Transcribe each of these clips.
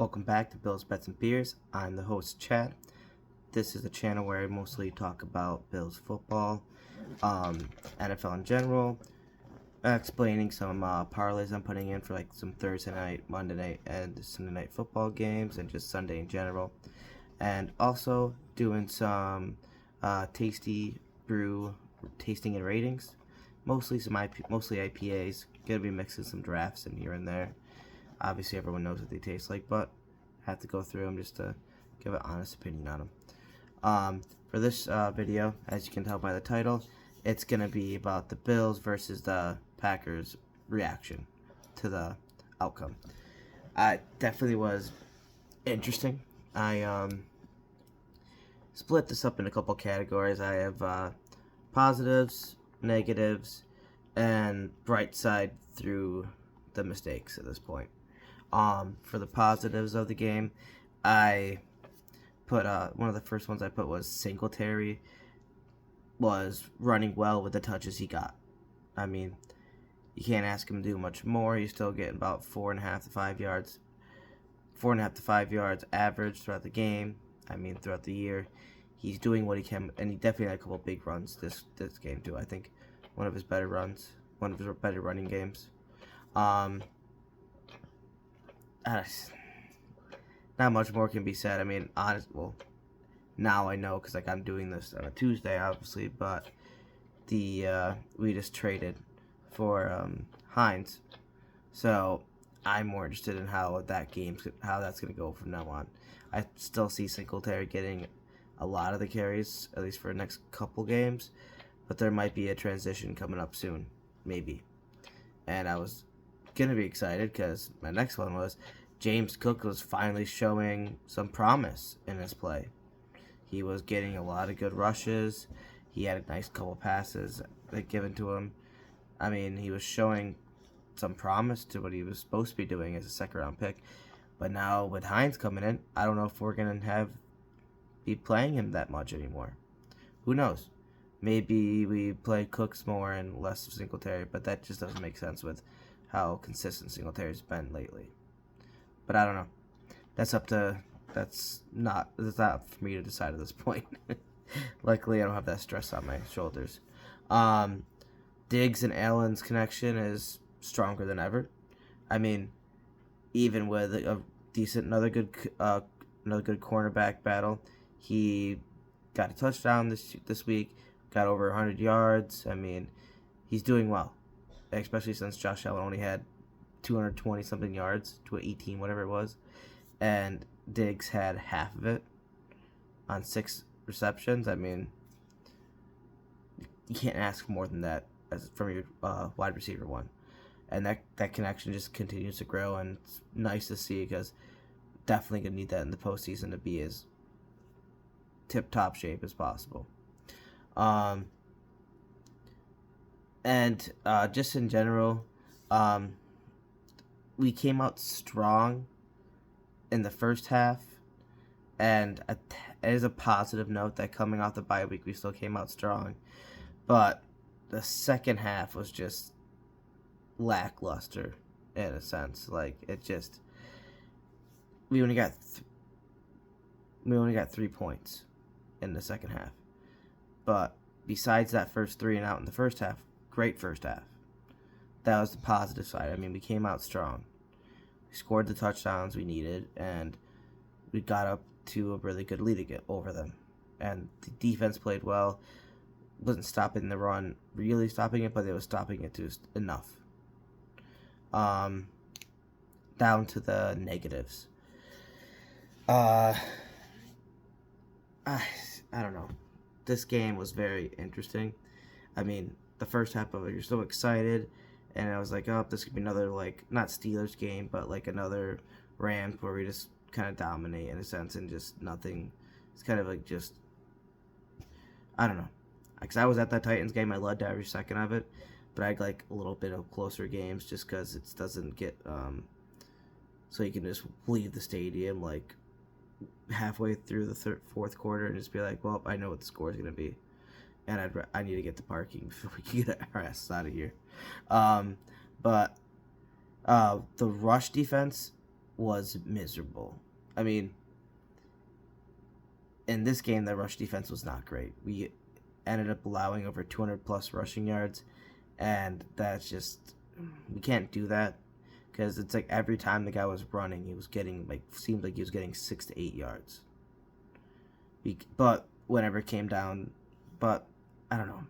Welcome back to Bills, Bets, and Beers. I'm the host, Chad. This is a channel where I mostly talk about Bills football, NFL in general, explaining some parlays I'm putting in for like some Thursday night, Monday night, and Sunday night football games, and just Sunday in general. And also doing some tasty brew tasting and ratings, mostly mostly IPAs. Gonna be mixing some drafts in here and there. Obviously, everyone knows what they taste like, but I have to go through them just to give an honest opinion on them. For this video, as you can tell by the title, it's going to be about the Bills versus the Packers reaction to the outcome. It definitely was interesting. I split this up in a couple categories. I have positives, negatives, and bright side through the mistakes at this point. For the positives of the game, I put one of the first ones I put was Singletary was running well with the touches he got. I mean, you can't ask him to do much more. He's still getting about 4.5 to 5 yards, 4.5 to 5 yards average throughout the game. I mean, throughout the year, he's doing what he can, and he definitely had a couple big runs this game too. I think one of his better runs, one of his better running games. Not much more can be said. I mean, now I know because I'm doing this on a Tuesday, obviously, but we just traded for Hines, so I'm more interested in how that's going to go from now on. I still see Singletary getting a lot of the carries, at least for the next couple games, but there might be a transition coming up soon, maybe. And I was gonna be excited because my next one was James Cook was finally showing some promise in his play. He was getting a lot of good rushes. He had a nice couple passes given to him. I mean, he was showing some promise to what he was supposed to be doing as a second-round pick. But now with Hines coming in, I don't know if we're gonna be playing him that much anymore. Who knows? Maybe we play Cooks more and less of Singletary, but that just doesn't make sense with how consistent Singletary's been lately. But I don't know. That's not for me to decide at this point. Luckily, I don't have that stress on my shoulders. Diggs and Allen's connection is stronger than ever. I mean, even with another good cornerback battle, he got a touchdown this week, got over 100 yards. I mean, he's doing well, especially since Josh Allen only had 220-something yards, 218, whatever it was, and Diggs had half of it on 6 receptions. I mean, you can't ask for more than that from your wide receiver one. And that connection just continues to grow, and it's nice to see because definitely going to need that in the postseason to be as tip-top shape as possible. And just in general, we came out strong in the first half, and it is a positive note that coming off the bye week, we still came out strong. But the second half was just lackluster in a sense. Like, we only got 3 points in the second half. But besides that first 3 and out in the first half, great first half. That was the positive side. I mean, we came out strong. We scored the touchdowns we needed, and we got up to a really good lead to get over them. And the defense played well. Wasn't stopping the run, really stopping it, but it was stopping it just enough. Down to the negatives. I don't know. This game was very interesting. I mean, the first half of it, you're so excited, and I was like, oh, this could be another, like, not Steelers game, but like another Rams where we just kind of dominate in a sense and just nothing. It's kind of like just, I don't know. Because I was at that Titans game, I loved every second of it, but I'd like a little bit of closer games just because it doesn't get, so you can just leave the stadium like halfway through the fourth quarter and just be like, well, I know what the score is going to be. And I need to get to parking before we can get our asses out of here. But the rush defense was miserable. I mean, in this game, the rush defense was not great. We ended up allowing over 200 plus rushing yards, and that's just, we can't do that because it's like every time the guy was running, he was getting, like, seemed like he was getting 6 to 8 yards. But whenever it came down, but I don't know,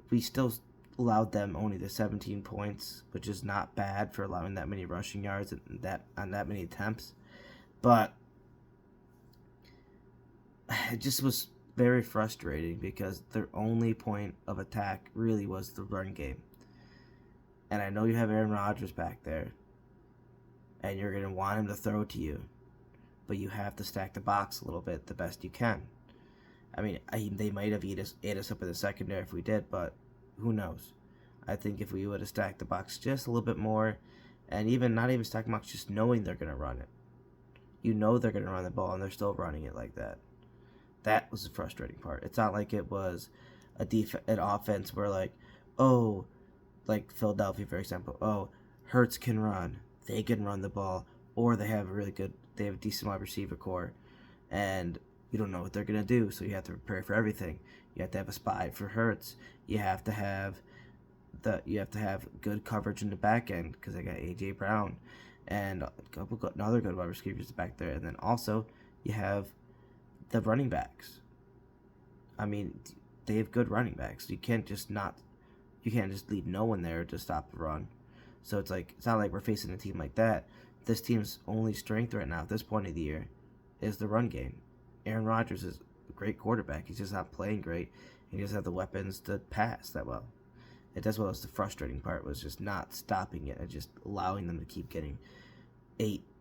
we still allowed them only the 17 points, which is not bad for allowing that many rushing yards and that many attempts. But it just was very frustrating because their only point of attack really was the run game. And I know you have Aaron Rodgers back there, and you're going to want him to throw to you, but you have to stack the box a little bit the best you can. I mean, they might have ate us up in the secondary if we did, but who knows? I think if we would have stacked the box just a little bit more, and even not even stack the box, just knowing they're going to run it. You know they're going to run the ball, and they're still running it like that. That was the frustrating part. It's not like it was an offense where, like, oh, like Philadelphia, for example, oh, Hurts can run. They can run the ball, or they have a decent wide receiver core, and you don't know what they're going to do, so you have to prepare for everything. You have to have a spy for Hurts. You have to have good coverage in the back end because they got A.J. Brown and another good wide receivers back there. And then also you have the running backs. I mean, they have good running backs. You can't just leave no one there to stop the run. So it's not like we're facing a team like that. This team's only strength right now at this point of the year is the run game. Aaron Rodgers is a great quarterback. He's just not playing great. He doesn't have the weapons to pass that well. That's what was the frustrating part, was just not stopping it and just allowing them to keep getting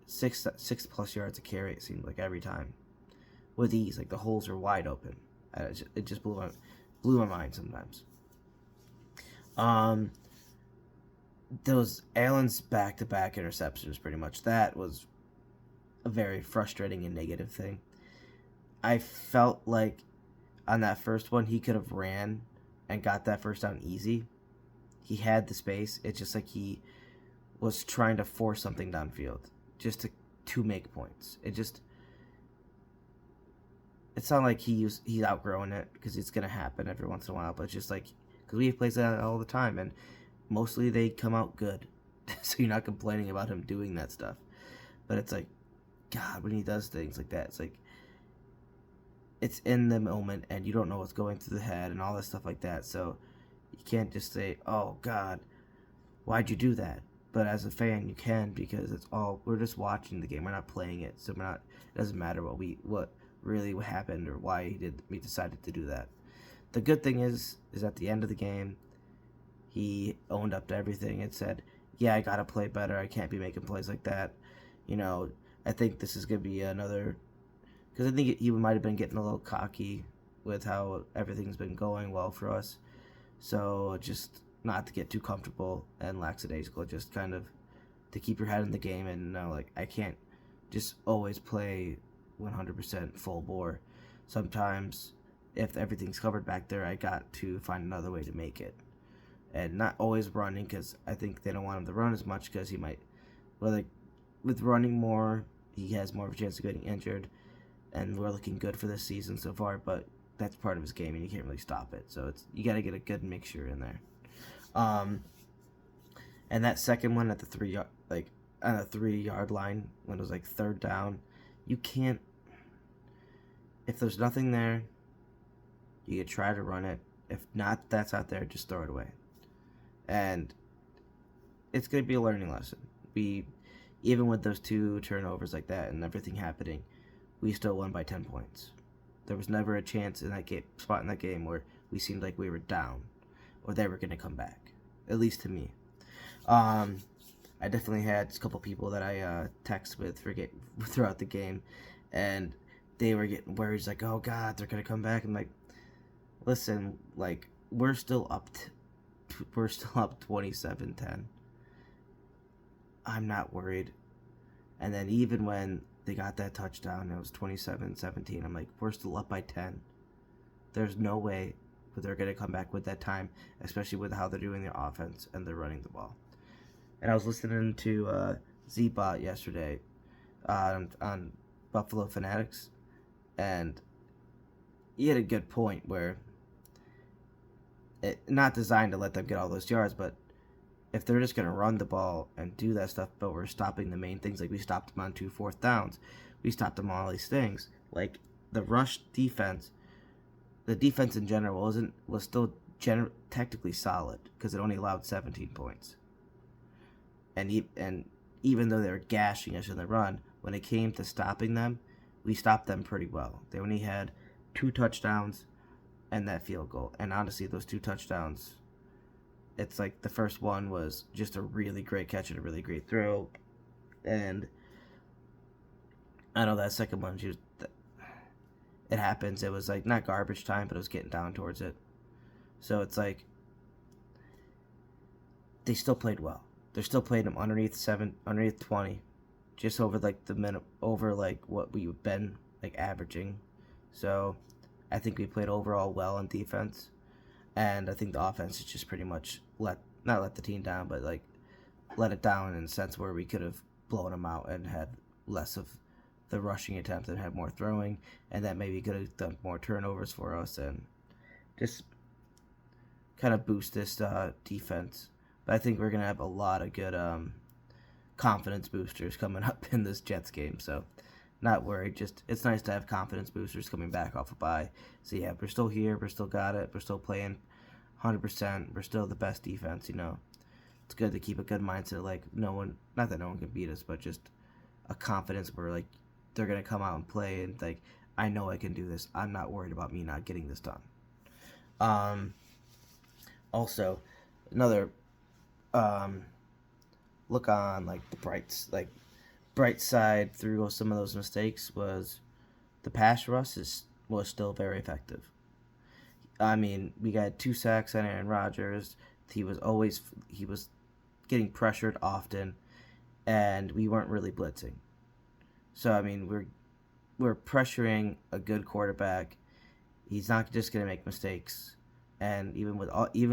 6 plus yards a carry, it seemed like, every time. With ease, like the holes are wide open. It just blew my mind sometimes. Those Allen's back-to-back interceptions, pretty much, that was a very frustrating and negative thing. I felt like on that first one, he could have ran and got that first down easy. He had the space. It's just like he was trying to force something downfield just to make points. It's not like he's outgrowing it, because it's going to happen every once in a while, but it's just like, because we play that all the time, and mostly they come out good. So you're not complaining about him doing that stuff. But it's like, God, when he does things like that, it's like, it's in the moment, and you don't know what's going through the head and all this stuff like that. So you can't just say, oh, God, why'd you do that? But as a fan, you can, because we're just watching the game. We're not playing it. So it doesn't matter what happened or why we decided to do that. The good thing is at the end of the game, he owned up to everything and said, yeah, I got to play better. I can't be making plays like that. I think this is going to be another, because I think he might have been getting a little cocky with how everything's been going well for us. So just not to get too comfortable and lackadaisical, just kind of to keep your head in the game and know, like, I can't just always play 100% full bore. Sometimes, if everything's covered back there, I got to find another way to make it. And not always running, because I think they don't want him to run as much, because he might, with running more, he has more of a chance of getting injured. And we're looking good for this season so far, but that's part of his game, and you can't really stop it. So you got to get a good mixture in there. And that second one at the 3-yard line, when it was like third down, you can't. If there's nothing there, you could try to run it. If that's out there, just throw it away. And it's going to be a learning lesson. Even with those 2 turnovers like that and everything happening, we still won by 10 points. There was never a chance in that spot in that game where we seemed like we were down or they were going to come back, at least to me. I definitely had a couple people that I text with throughout the game, and they were getting worried, like, oh, God, they're going to come back. I'm like, listen, like, we're still up 27-10. I'm not worried. And then even when they got that touchdown, it was 27-17. I'm like, we're still up by 10. There's no way that they're going to come back with that time, especially with how they're doing their offense and they're running the ball. And I was listening to Z-Bot yesterday on Buffalo Fanatics, and he had a good point where not designed to let them get all those yards, but if they're just going to run the ball and do that stuff, but we're stopping the main things, like we stopped them on 2 4th downs, we stopped them on all these things, like the rush defense, the defense in general was still technically solid because it only allowed 17 points, and even though they were gashing us in the run, when it came to stopping them, we stopped them pretty well. They only had 2 touchdowns and that field goal, and honestly, those 2 touchdowns, it's like the first one was just a really great catch and a really great throw, and I know that second one, it happens. It was like not garbage time, but it was getting down towards it. So it's like they still played well. They're still playing them underneath 20, just over like the minute, over like what we've been like averaging. So I think we played overall well on defense, and I think the offense is just pretty much not let the team down, but like let it down in a sense where we could have blown them out and had less of the rushing attempts and had more throwing, and that maybe could have done more turnovers for us and just kind of boost this defense. But I think we're going to have a lot of good confidence boosters coming up in this Jets game, so not worried. Just it's nice to have confidence boosters coming back off a bye. So yeah, we're still here, we're still got it, we're still playing 100%, we're still the best defense, you know. It's good to keep a good mindset, like not that no one can beat us, but just a confidence where like they're going to come out and play and like, I know I can do this. I'm not worried about me not getting this done. Also, another look on like the bright side through some of those mistakes was the pass rush was still very effective. I mean, we got 2 sacks on Aaron Rodgers. He was getting pressured often, and we weren't really blitzing. So I mean, we're pressuring a good quarterback. He's not just going to make mistakes, and even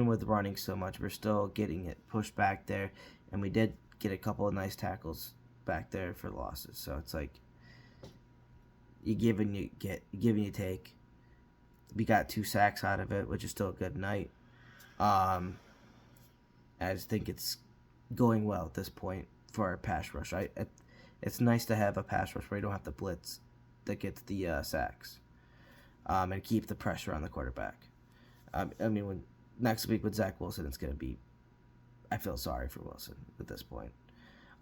with running so much, we're still getting it pushed back there, and we did get a couple of nice tackles back there for losses. So it's like you give and you get, you give and you take. We got 2 sacks out of it, which is still a good night. I just think it's going well at this point for our pass rush. It's nice to have a pass rush where you don't have to blitz that gets the sacks, and keep the pressure on the quarterback. I mean, next week with Zach Wilson, it's going to be, I feel sorry for Wilson at this point.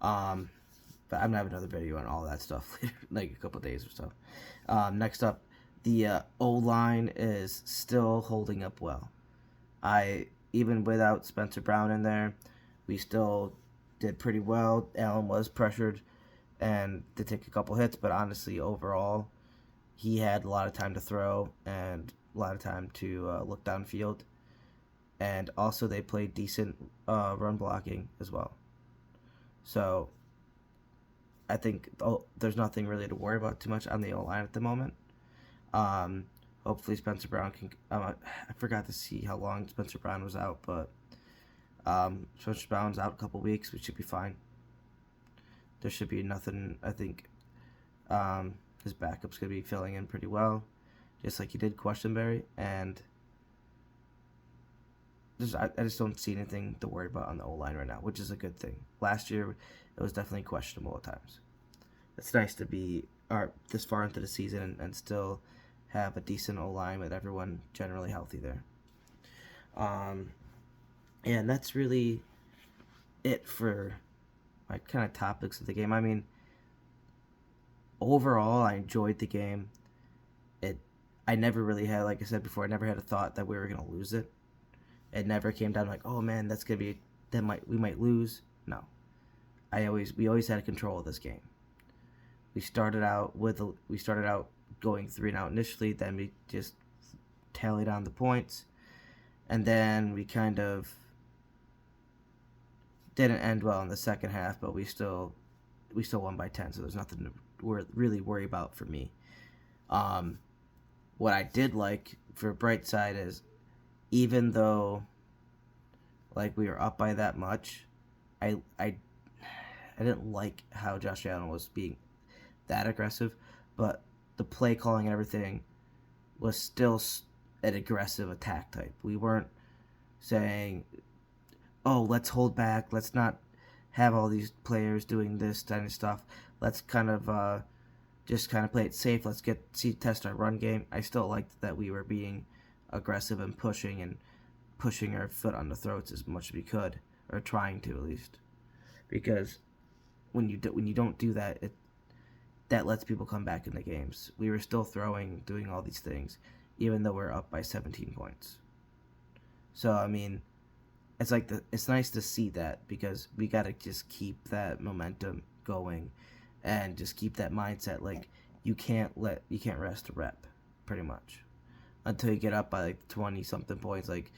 But I'm going to have another video on all that stuff later, like a couple days or so. Next up, the O-line is still holding up well. Even without Spencer Brown in there, we still did pretty well. Allen was pressured and did take a couple hits, but honestly, overall, he had a lot of time to throw and a lot of time to look downfield. And also, they played decent run blocking as well. So, I think there's nothing really to worry about too much on the O-line at the moment. Hopefully Spencer Brown can... I forgot to see how long Spencer Brown was out, but Spencer Brown's out a couple weeks. We should be fine. There should be nothing. I think his backup's going to be filling in pretty well, just like he did Questenberry, and I just don't see anything to worry about on the O-line right now, which is a good thing. Last year, it was definitely questionable at times. It's nice to be this far into the season and still have a decent O-line with everyone generally healthy there. And that's really it for my kind of topics of the game. I mean, overall, I enjoyed the game. I never really had, like I said before, I never had a thought that we were going to lose it. It never came down like, oh man, we might lose. No. We always had control of this game. We started out going 3-and-out initially, then we just tallied on the points, and then we kind of didn't end well in the second half, but we still won by 10, so there's nothing to really worry about for me. What I did like for a bright side is, even though like we were up by that much, I I didn't like how Josh Allen was being that aggressive, but the play calling and everything was still an aggressive attack type. We weren't saying, oh, let's hold back, let's not have all these players doing this kind of stuff. Let's kind of just kind of play it safe. Let's test our run game. I still liked that we were being aggressive and pushing our foot on the throats as much as we could, or trying to at least, because when you don't do that, that lets people come back in the games. We were still throwing, doing all these things, even though we're up by 17 points. So I mean, it's nice to see that, because we gotta just keep that momentum going, and just keep that mindset. Like, you can't rest a rep, pretty much, until you get up by like 20 something points, like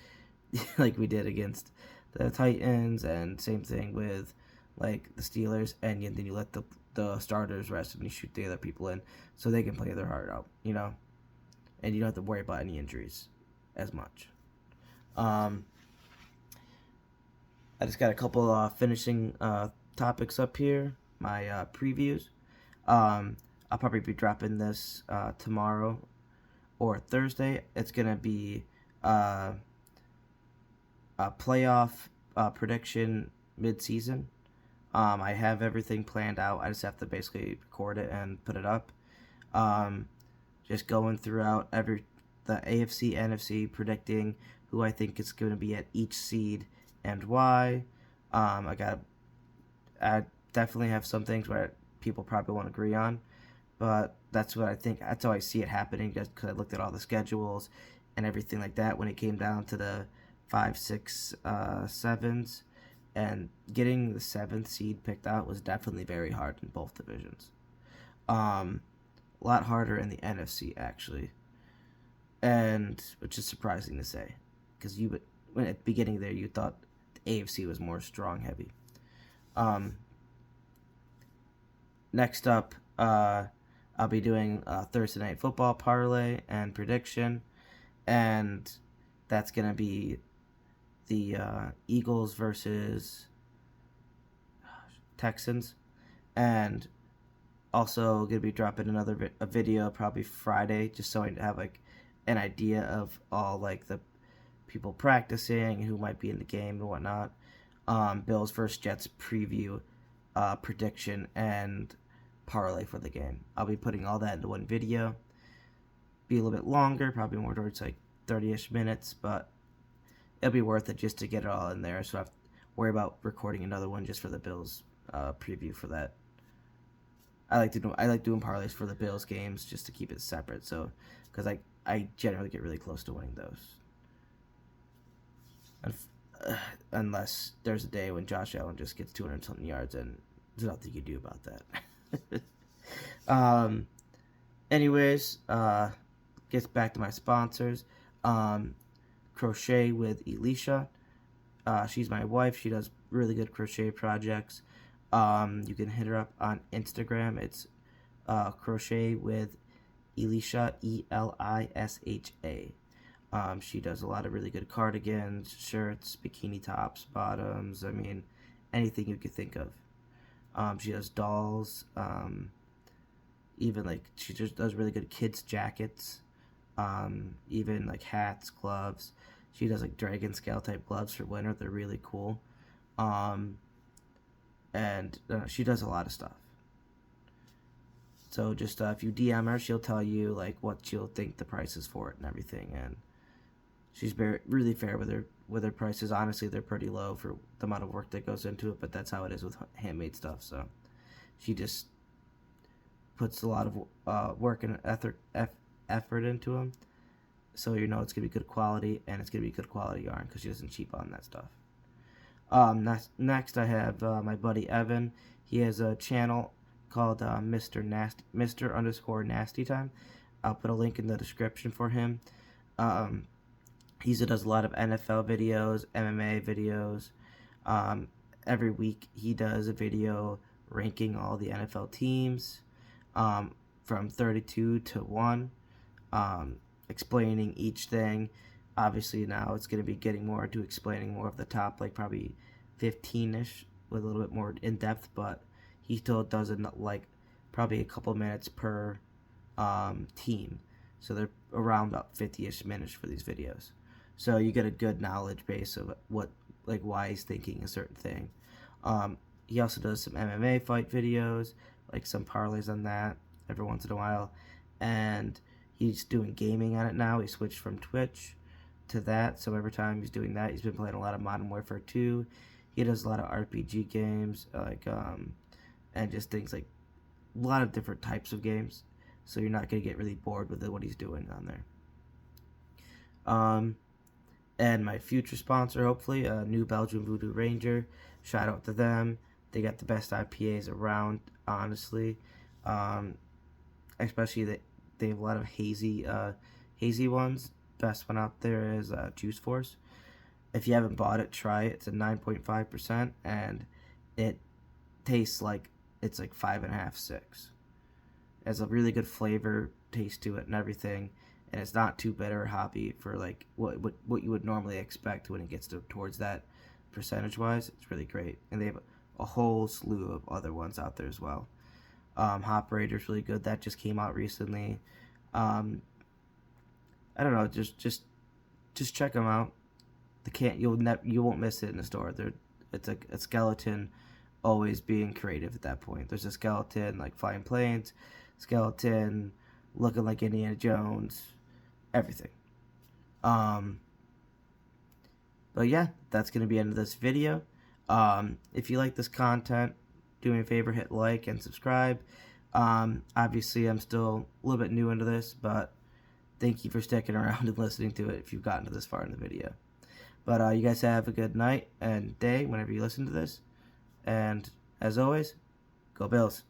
like we did against the Titans, and same thing with like the Steelers, and then you let the starters rest and you shoot the other people in so they can play their heart out, and you don't have to worry about any injuries as much. I just got a couple finishing topics up here, my previews. I'll probably be dropping this tomorrow or Thursday. It's going to be a playoff prediction mid-season. I have everything planned out. I just have to basically record it and put it up. Just going throughout the AFC, NFC, predicting who I think is going to be at each seed and why. I definitely have some things where people probably won't agree on, but that's what I think. That's how I see it happening, just because I looked at all the schedules and everything like that when it came down to the 5, 6, 7s. And getting the 7th seed picked out was definitely very hard in both divisions. A lot harder in the NFC, actually, and which is surprising to say, because when at the beginning there you thought the AFC was more strong heavy. Next up, I'll be doing Thursday Night Football parlay and prediction, and that's gonna be the Eagles versus Texans, and also gonna be dropping a video probably Friday, just so I have like an idea of all like the people practicing, who might be in the game and whatnot. Bills versus Jets preview, prediction, and parlay for the game. I'll be putting all that into one video. Be a little bit longer, probably more towards like 30-ish minutes, but it'll be worth it just to get it all in there, so I have to worry about recording another one just for the Bills preview for that. I like doing parlays for the Bills games just to keep it separate, so because I generally get really close to winning those, unless there's a day when Josh Allen just gets 200 something yards and there's nothing you can do about that. Anyways, gets back to my sponsors. Crochet with Elisha. She's my wife. She does really good crochet projects. You can hit her up on Instagram. It's crochet with Elisha, Elisha. She does a lot of really good cardigans, shirts, bikini tops, bottoms. I mean, anything you could think of. She does dolls. Even like she just does really good kids jackets. Even like hats, gloves. She does like dragon scale type gloves for winter. They're really cool. And she does a lot of stuff. So just if you DM her, she'll tell you like what she'll think the price is for it and everything. And she's really fair with her prices. Honestly, they're pretty low for the amount of work that goes into it. But that's how it is with handmade stuff. So she just puts a lot of work and effort into them, so it's gonna be good quality, and it's gonna be good quality yarn because she doesn't cheap on that stuff. Next I have my buddy Evan. He has a channel called Mr. Nasty Time. I'll put a link in the description for him. He does a lot of NFL videos, MMA videos. Every week he does a video ranking all the NFL teams, from 32 to 1. Explaining each thing. Obviously now it's going to be getting more to explaining more of the top, like probably 15-ish with a little bit more in depth, but he still does it like probably a couple minutes per team. So they're around about 50-ish minutes for these videos. So you get a good knowledge base of what, like, why he's thinking a certain thing. He also does some MMA fight videos, like some parlays on that every once in a while. And he's doing gaming on it now. He switched from Twitch to that, so every time he's doing that, he's been playing a lot of Modern Warfare 2. He does a lot of RPG games, like and just things like a lot of different types of games. So you're not gonna get really bored with what he's doing on there. And my future sponsor, hopefully, New Belgium Voodoo Ranger. Shout out to them. They got the best IPAs around, honestly. Especially they have a lot of hazy ones. Best one out there is Juice Force. If you haven't bought it, try it. It's a 9.5%, and it tastes like it's like 5.5, 6. It has a really good flavor, taste to it, and everything, and it's not too bitter or hoppy for like what you would normally expect when it gets towards that percentage-wise. It's really great, and they have a whole slew of other ones out there as well. Hop Raider's really good. That just came out recently. I don't know. Just check them out. You won't miss it in the store. It's a skeleton always being creative at that point. There's a skeleton like flying planes, skeleton looking like Indiana Jones, everything. But yeah, that's gonna be the end of this video. If you like this content, do me a favor, hit like and subscribe. Obviously, I'm still a little bit new into this, but thank you for sticking around and listening to it if you've gotten to this far in the video. But you guys have a good night and day whenever you listen to this. And as always, go Bills.